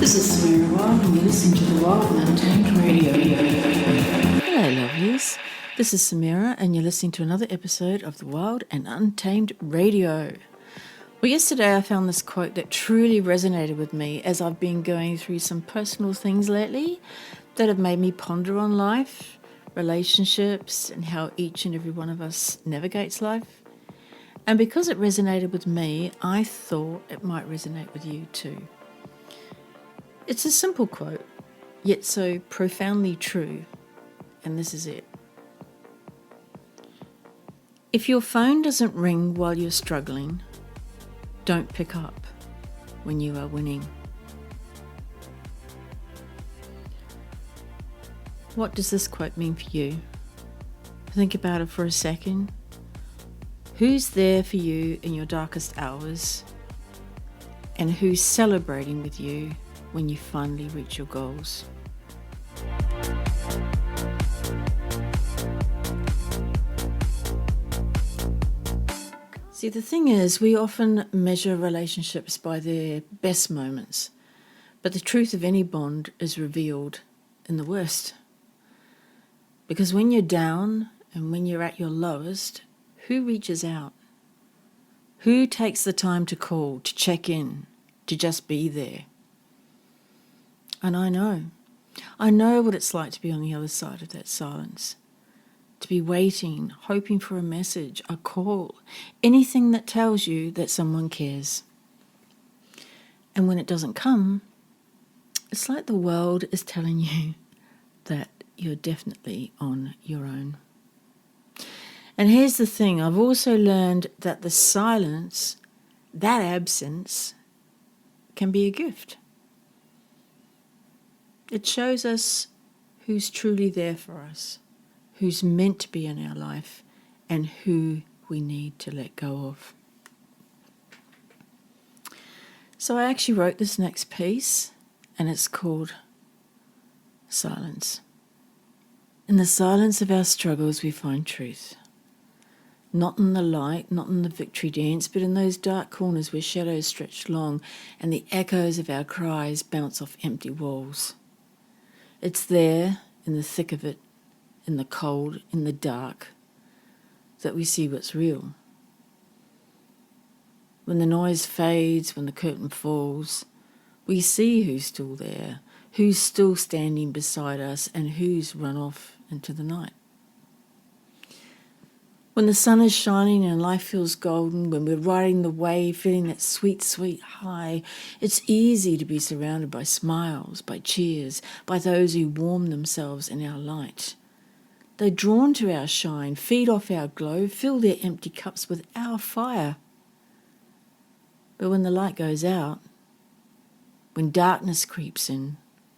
This is Samira Wyld, and you're listening to the Wyld and Untamed Radio. Hello, lovelies. This is Samira, and you're listening to another episode of the Wyld and Untamed Radio. Well, yesterday I found this quote that truly resonated with me as I've been going through some personal things lately that have made me ponder on life, relationships, and how each and every one of us navigates life. And because it resonated with me, I thought it might resonate with you too. It's a simple quote, yet so profoundly true, and this is it. If your phone doesn't ring while you're struggling, don't pick up when you are winning. What does this quote mean for you? Think about it for a second. Who's there for you in your darkest hours? And who's celebrating with you when you finally reach your goals? See, the thing is, we often measure relationships by their best moments, but the truth of any bond is revealed in the worst. Because when you're down and when you're at your lowest, who reaches out? Who takes the time to call, to check in, to just be there? And I know what it's like to be on the other side of that silence. To be waiting, hoping for a message, a call, anything that tells you that someone cares. And when it doesn't come, it's like the world is telling you that you're definitely on your own. And here's the thing, I've also learned that the silence, that absence, can be a gift. It shows us who's truly there for us, who's meant to be in our life, and who we need to let go of. So I actually wrote this next piece, and it's called Silence. In the silence of our struggles we find truth. Not in the light, not in the victory dance, but in those dark corners where shadows stretch long and the echoes of our cries bounce off empty walls. It's there, in the thick of it, in the cold, in the dark, that we see what's real. When the noise fades, when the curtain falls, we see who's still there, who's still standing beside us, and who's run off into the night. When the sun is shining and life feels golden, when we're riding the wave, feeling that sweet, sweet high, it's easy to be surrounded by smiles, by cheers, by those who warm themselves in our light. They're drawn to our shine, feed off our glow, fill their empty cups with our fire. But when the light goes out, when darkness creeps in,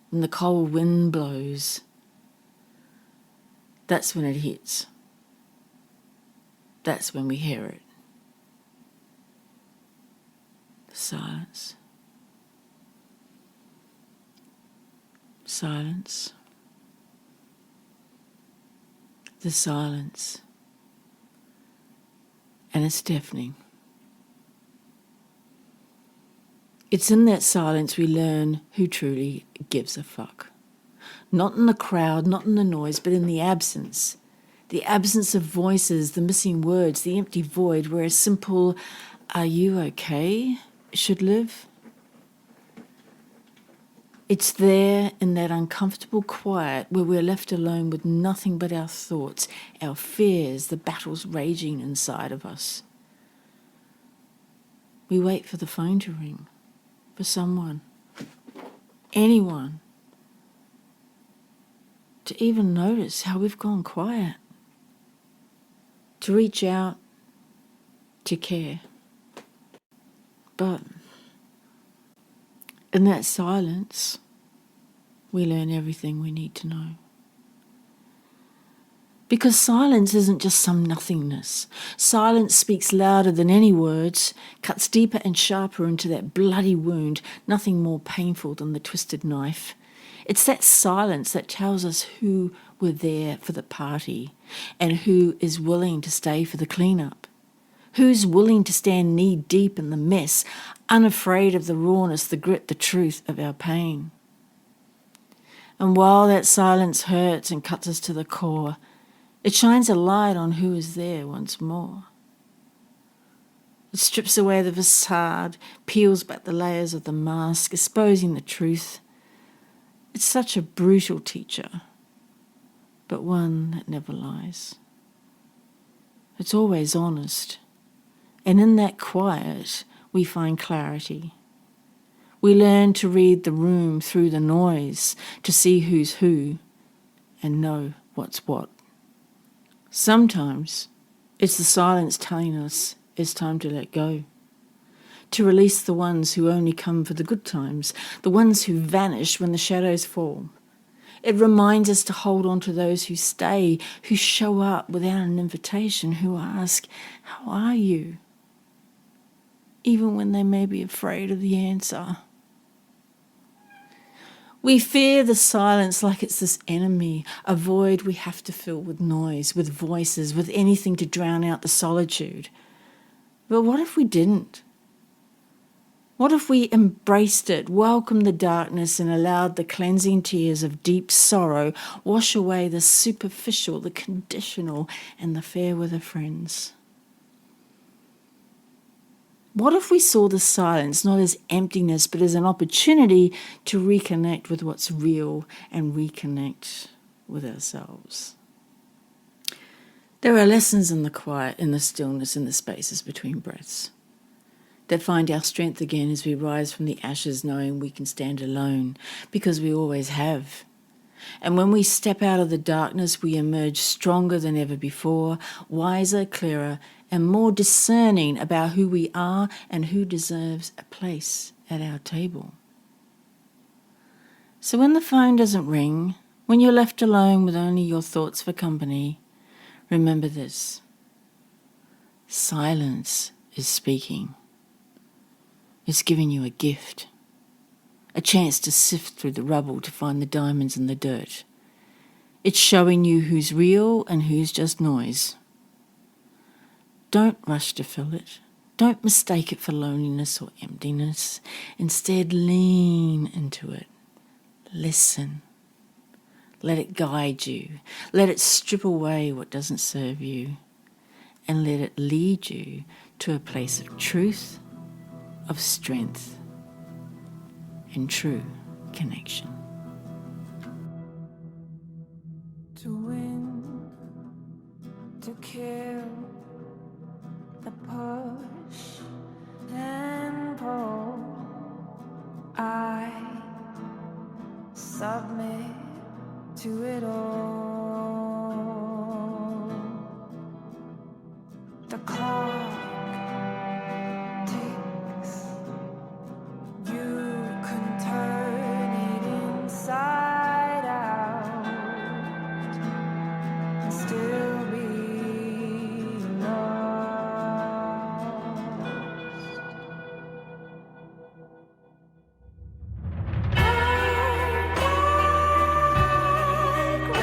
when the cold wind blows, that's when it hits. That's when we hear it. The silence. Silence. The silence. And it's deafening. It's in that silence we learn who truly gives a fuck. Not in the crowd, not in the noise, but in the absence. The absence of voices, the missing words, the empty void where a simple, "Are you okay?" should live. It's there in that uncomfortable quiet where we're left alone with nothing but our thoughts, our fears, the battles raging inside of us. We wait for the phone to ring, for someone, anyone, to even notice how we've gone quiet. To reach out, to care. But in that silence, we learn everything we need to know. Because silence isn't just some nothingness. Silence speaks louder than any words, cuts deeper and sharper into that bloody wound, nothing more painful than the twisted knife. It's that silence that tells us who were there for the party and who is willing to stay for the cleanup, Who's willing to stand knee-deep in the mess, unafraid of the rawness, the grit, the truth of our pain? And while that silence hurts and cuts us to the core, it shines a light on who is there once more. It strips away the facade, peels back the layers of the mask, exposing the truth. It's such a brutal teacher, but one that never lies. It's always honest, and in that quiet, we find clarity. We learn to read the room through the noise, to see who's who, and know what's what. Sometimes it's the silence telling us it's time to let go, to release the ones who only come for the good times, the ones who vanish when the shadows fall. It reminds us to hold on to those who stay, who show up without an invitation, who ask, "How are you?" even when they may be afraid of the answer. We fear the silence like it's this enemy, a void we have to fill with noise, with voices, with anything to drown out the solitude. But what if we didn't? What if we embraced it, welcomed the darkness, and allowed the cleansing tears of deep sorrow wash away the superficial, the conditional, and the fair weather friends? What if we saw the silence not as emptiness, but as an opportunity to reconnect with what's real and reconnect with ourselves? There are lessons in the quiet, in the stillness, in the spaces between breaths that find our strength again as we rise from the ashes, knowing we can stand alone because we always have. And when we step out of the darkness, we emerge stronger than ever before, wiser, clearer, and more discerning about who we are and who deserves a place at our table. So when the phone doesn't ring, when you're left alone with only your thoughts for company, remember this: silence is speaking. It's giving you a gift, a chance to sift through the rubble to find the diamonds in the dirt. It's showing you who's real and who's just noise. Don't rush to fill it. Don't mistake it for loneliness or emptiness. Instead, lean into it. Listen. Let it guide you. Let it strip away what doesn't serve you. And let it lead you to a place of truth, of strength, and true connection. To win, to kill, the push and pull, I submit to it all. The clock ticks, you can turn it inside out and still be lost. Like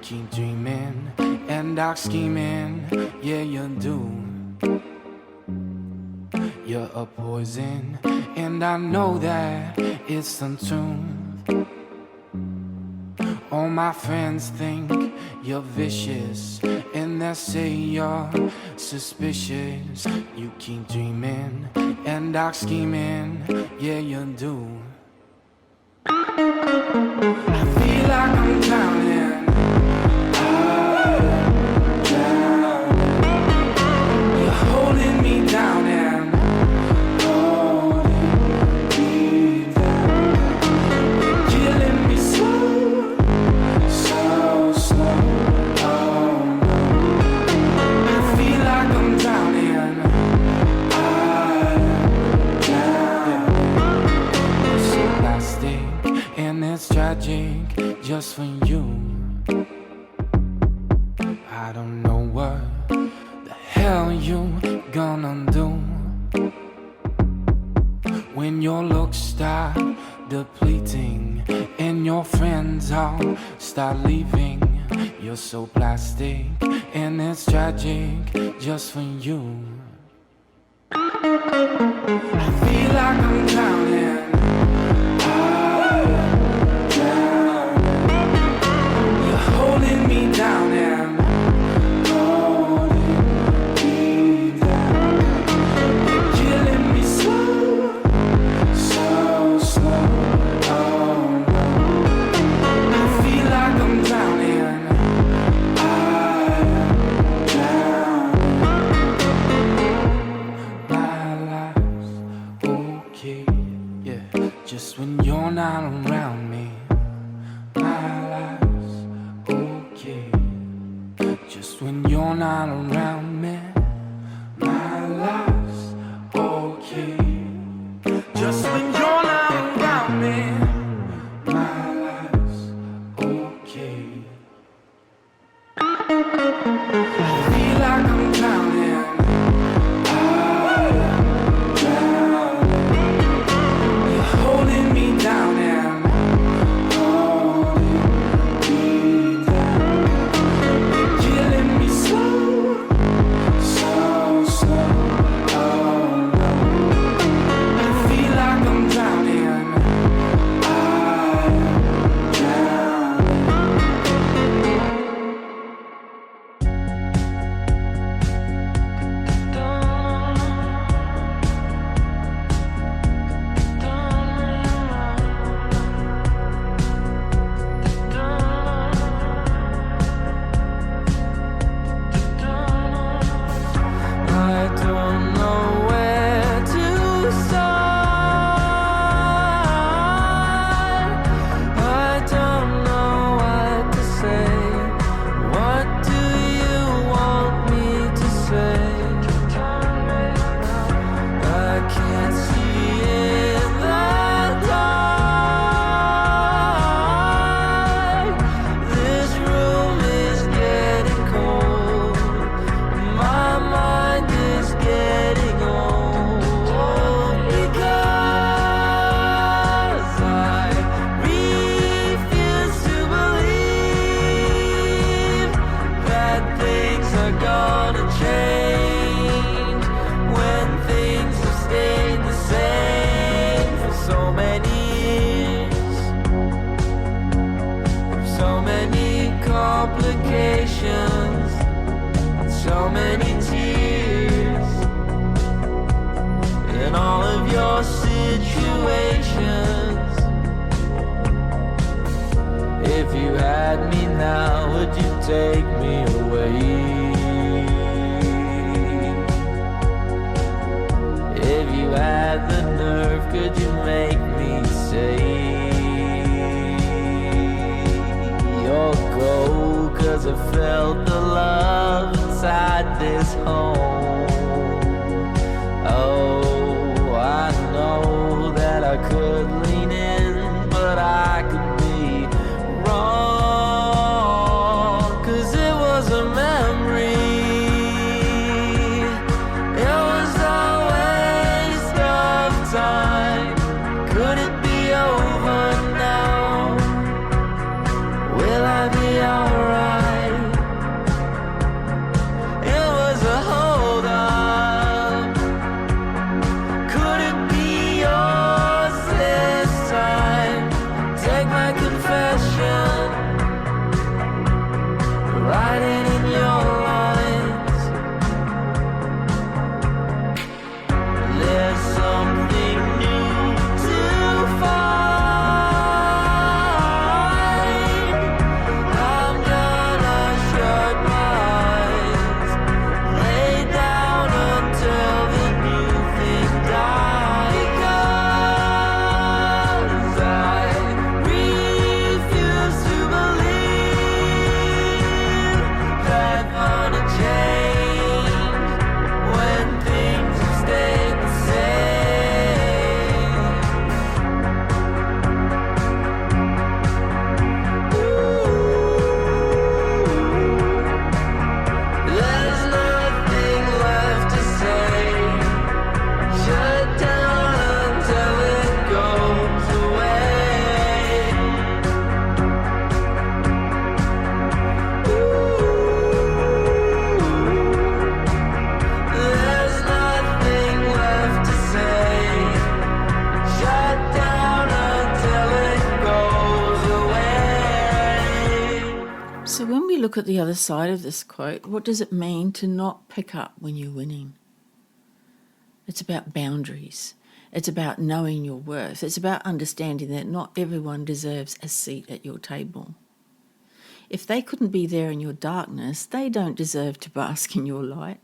keep dreaming and dark scheming, yeah you do. You're a poison, and I know that it's untrue. All my friends think you're vicious, and they say you're suspicious. You keep dreaming and dark scheming, yeah you do. I feel like I'm drowning. I'm drowning. You're holding me down and holding me down. You're killing me slow, so slow. Oh no. I feel like I'm drowning. I'm drowning. You're so plastic and it's tragic just for you. I don't know what the hell you gonna do when your looks start depleting and your friends all start leaving. You're so plastic and it's tragic just for you. I feel like I'm drowning. Holding me down and holding me down. You're killing me slow, so slow. Oh no. I feel like I'm drowning. I'm drowning. My life's okay, yeah. Just when you're not around me. My life's okay, just when you're not around me. My life's okay, just when you're not around me. My life's okay. I feel like I'm drowning. I'm drowning. You're holding me down and holding me down. You're killing me slow, so slow. Oh no. I feel like I'm drowning. I'm I don't know where to start. I don't know what to say. What do you want me to say? I can't see in the dark. This room is getting cold. My mind is getting old because I refuse to believe that things are gonna change when things have stayed the same for so many years. So many complications, so many tears in all of your situations. If you had me now, would you take me away? If you had the nerve, could you make me say your goal? 'Cause I felt the love inside this home. Oh, I know that I could lean in, but I could be wrong. 'Cause it was a memory. It was a waste of time. Could it be over now? Will I be alright? So when we look at the other side of this quote, what does it mean to not pick up when you're winning? It's about boundaries. It's about knowing your worth. It's about understanding that not everyone deserves a seat at your table. If they couldn't be there in your darkness, they don't deserve to bask in your light.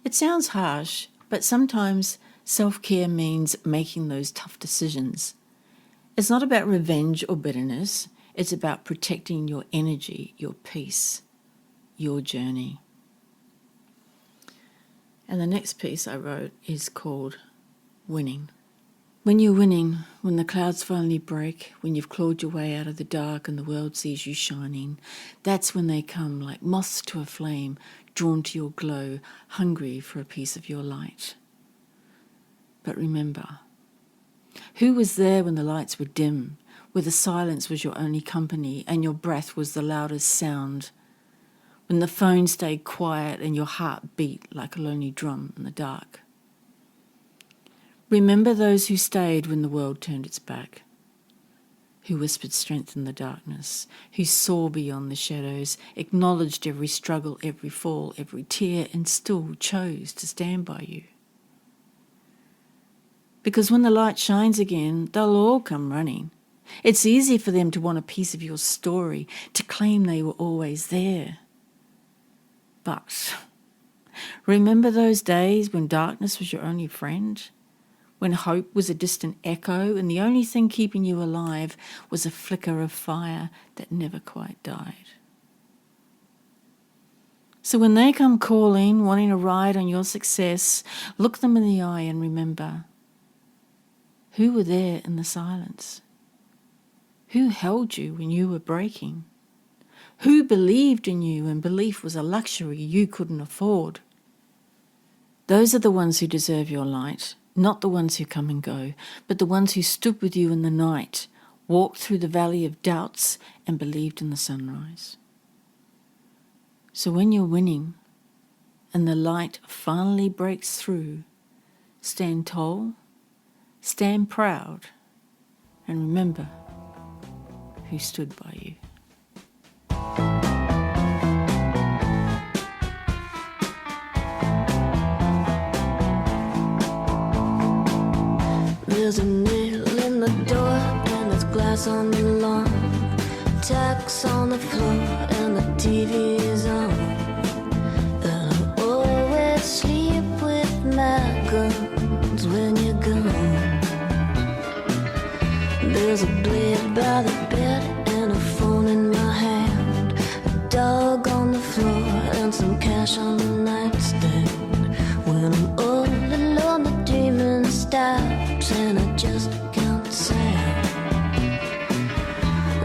It sounds harsh, but sometimes self-care means making those tough decisions. It's not about revenge or bitterness. It's about protecting your energy, your peace, your journey. And the next piece I wrote is called Winning. When you're winning, when the clouds finally break, when you've clawed your way out of the dark and the world sees you shining, that's when they come like moths to a flame, drawn to your glow, hungry for a piece of your light. But remember, who was there when the lights were dim, where the silence was your only company and your breath was the loudest sound, when the phone stayed quiet and your heart beat like a lonely drum in the dark? Remember those who stayed when the world turned its back, who whispered strength in the darkness, who saw beyond the shadows, acknowledged every struggle, every fall, every tear, and still chose to stand by you. Because when the light shines again, they'll all come running. It's easy for them to want a piece of your story, to claim they were always there. But remember those days when darkness was your only friend? When hope was a distant echo and the only thing keeping you alive was a flicker of fire that never quite died? So when they come calling, wanting a ride on your success, look them in the eye and remember, who were there in the silence? Who held you when you were breaking? Who believed in you when belief was a luxury you couldn't afford? Those are the ones who deserve your light. Not the ones who come and go, but the ones who stood with you in the night, walked through the valley of doubts and believed in the sunrise. So when you're winning and the light finally breaks through, stand tall, stand proud, and remember who stood by you. There's a nail in the door and there's glass on the lawn, tacks on the floor and the TV is on. And I always sleep with my guns when you're gone. There's a blade by the bed and a phone in my hand, a dog on the floor and some cash on the nightstand. When I'm all alone the dreaming stops and I just count sound.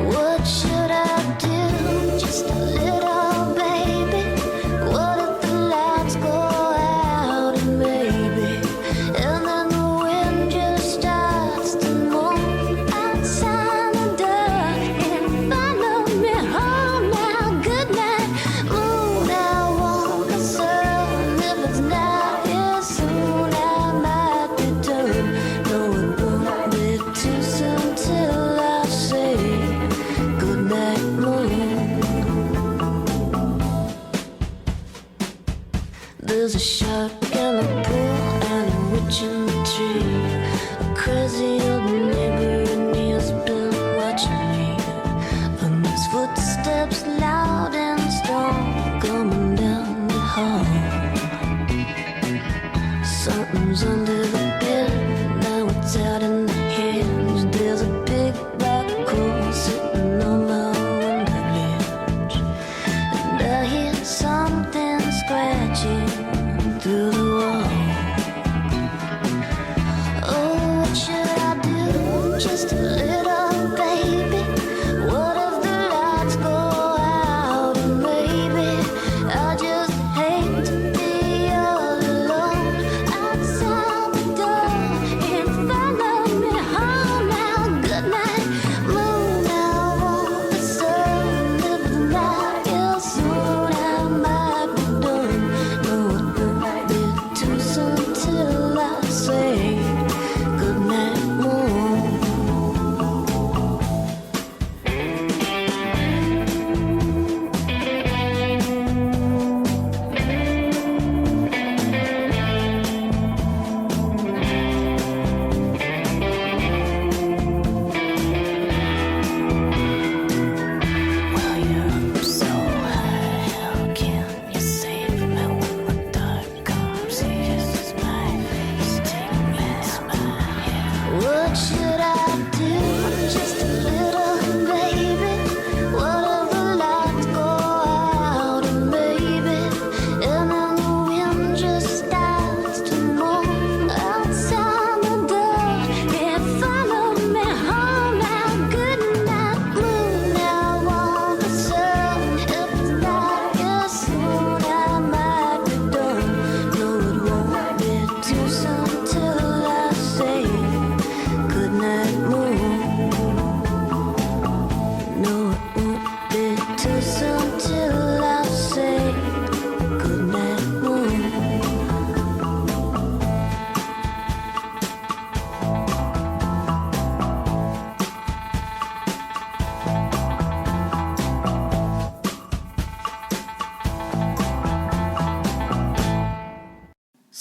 What should I do? Just a little baby. What if the lights go out and maybe, and then the wind just starts to moan outside the door and follow me home now. Good night, moon. I want the sun. If it's not here soon, I might return. No, it won't be too soon till I say good night, moon. There's a shark in the pool and a witch in the tree, a crazy old neighbor and he's been watching me. And there's footsteps loud and strong coming down the hall. Something's under the bed, now it's out in the hedge. There's a big black hole sitting on my window ledge, and I hear something scratching through the wall. Oh, what should I do? Just a little baby. What if the lights go out and maybe I just hate to be all alone outside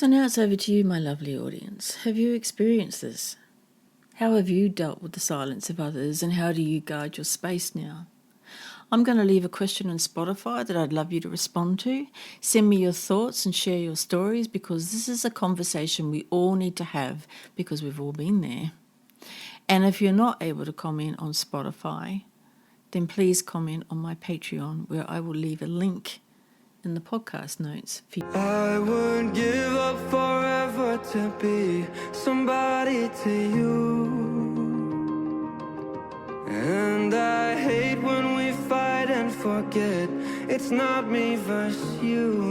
So now it's over to you, my lovely audience. Have you experienced this? How have you dealt with the silence of others, and how do you guard your space now? I'm going to leave a question on Spotify that I'd love you to respond to. Send me your thoughts and share your stories, because this is a conversation we all need to have, because we've all been there. And if you're not able to comment on Spotify, then please comment on my Patreon, where I will leave a link in the podcast notes for you. I would give up forever to be somebody to you. And I hate when we fight and forget it's not me versus you.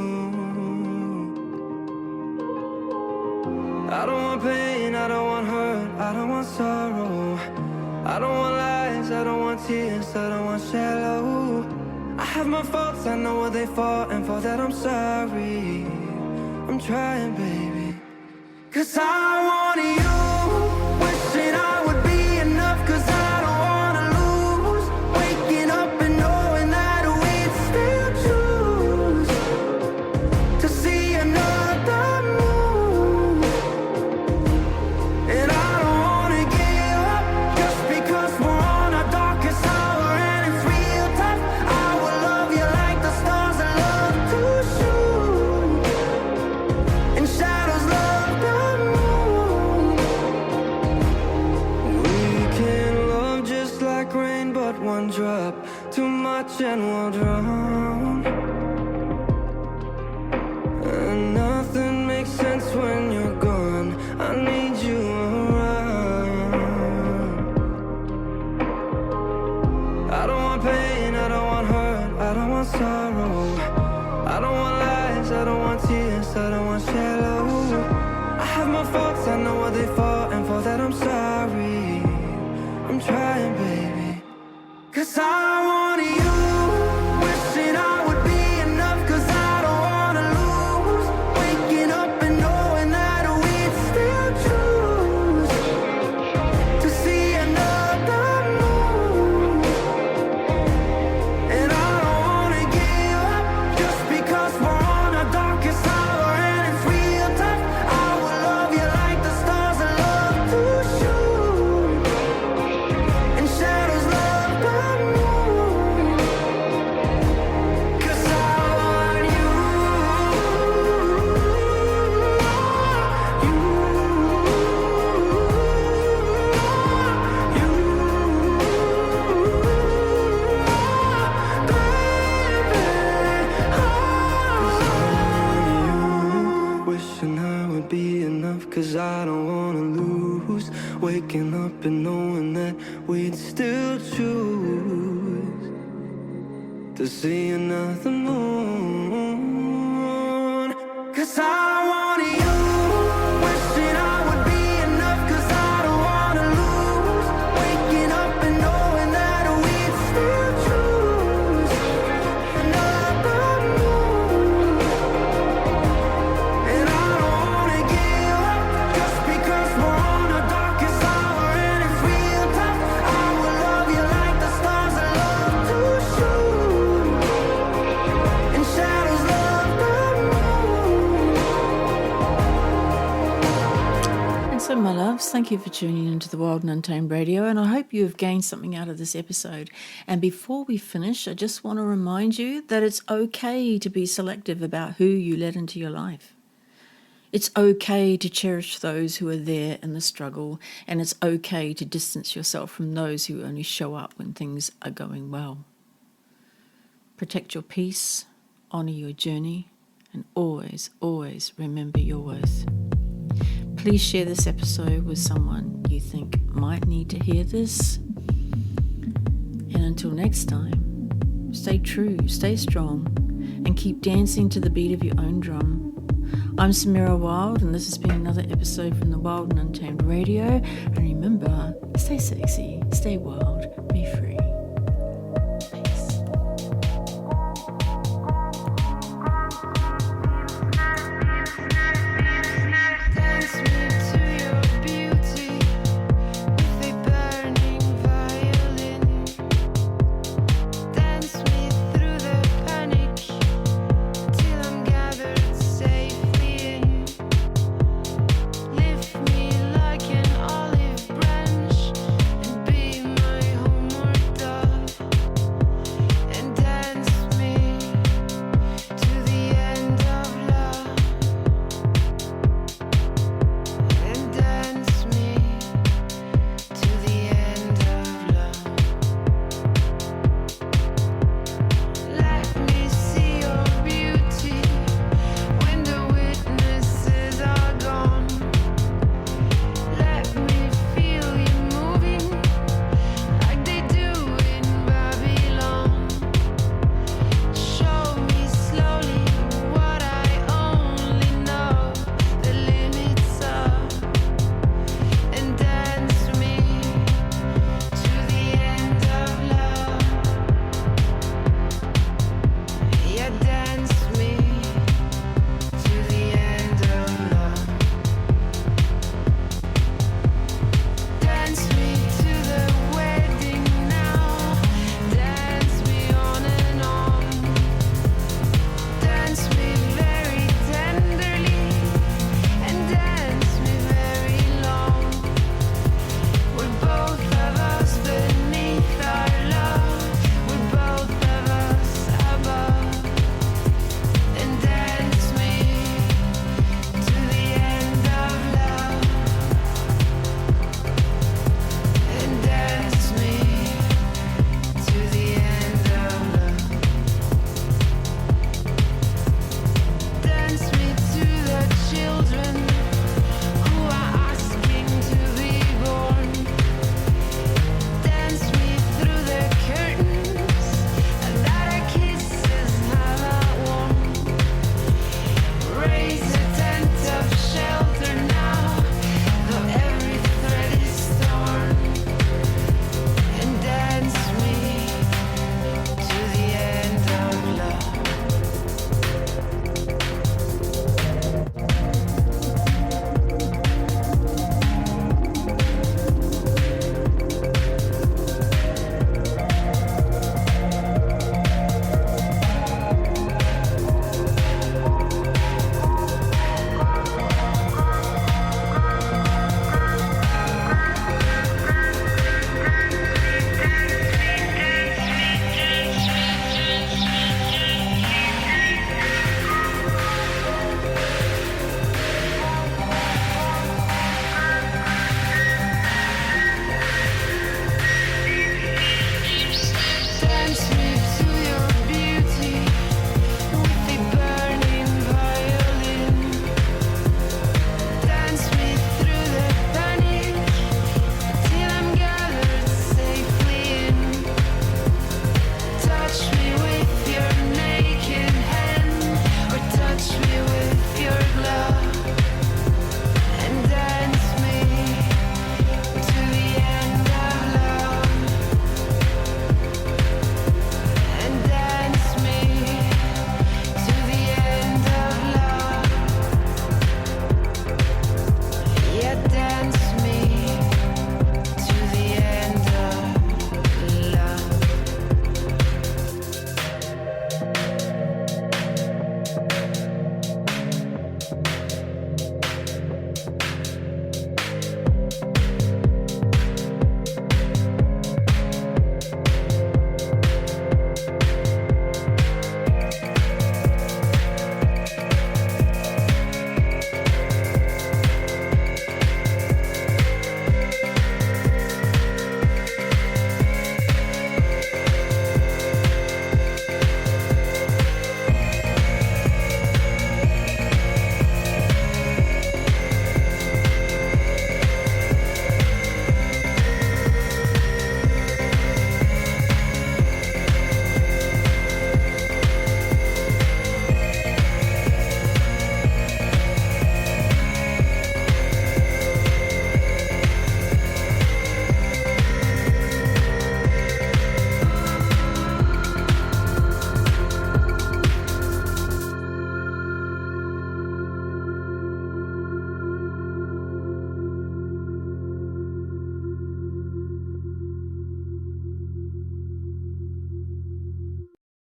I don't want pain, I don't want hurt, I don't want sorrow. I don't want lies, I don't want tears, I don't want shallow. I have my faults, I know what they for, and for that I'm sorry. I'm trying, baby. 'Cause I want you, wishing I would be enough. 'Cause I don't wanna lose, waking up and knowing that we'd still choose to see another moon. And I don't wanna give up just because we're on our darkest hour and it's real tough. I will love you like the stars that love to shoot, and shadows love the moon. We can love just like rain, but one drop too much and we'll drown. And nothing makes sense when you're gone. I need you around. I don't want pain, I don't want hurt, I don't want sorrow. I don't want lies, I don't want tears, I don't want shallow. I have my faults, I know what they for, and for that I'm sorry. I'm trying, baby. 'Cause I want you, wishing I would be enough. 'Cause I don't wanna lose, waking up and knowing that we'd still choose to see another moon. And I don't wanna give up just because we're on our darkest hour and it's real tough. I will love you like the stars that love to shoot, and shadows love the moon. 'Cause I want you, wishing I would be enough. 'Cause I don't wanna lose, waking up and knowing that we'd still choose to see another moon. 'Cause I want you, wishing I would be enough. 'Cause I don't wanna lose, waking up and knowing that we'd still choose another moon. And I don't wanna give up just because we're on our darkest hour and it's real tough. I will love you like the stars that love to shoot, and shadows love the moon. And so, my loves, thank you for tuning into the Wyld and Untamed Radio, and I hope you have gained something out of this episode. And before we finish, I just want to remind you that it's okay to be selective about who you let into your life. It's okay to cherish those who are there in the struggle, and it's okay to distance yourself from those who only show up when things are going well. Protect your peace, honour your journey, and always, always remember your worth. Please share this episode with someone you think might need to hear this. And until next time, stay true, stay strong, and keep dancing to the beat of your own drum. I'm Samira Wyld, and this has been another episode from the Wyld and Untamed Radio. And remember, stay sexy, stay wild, be free.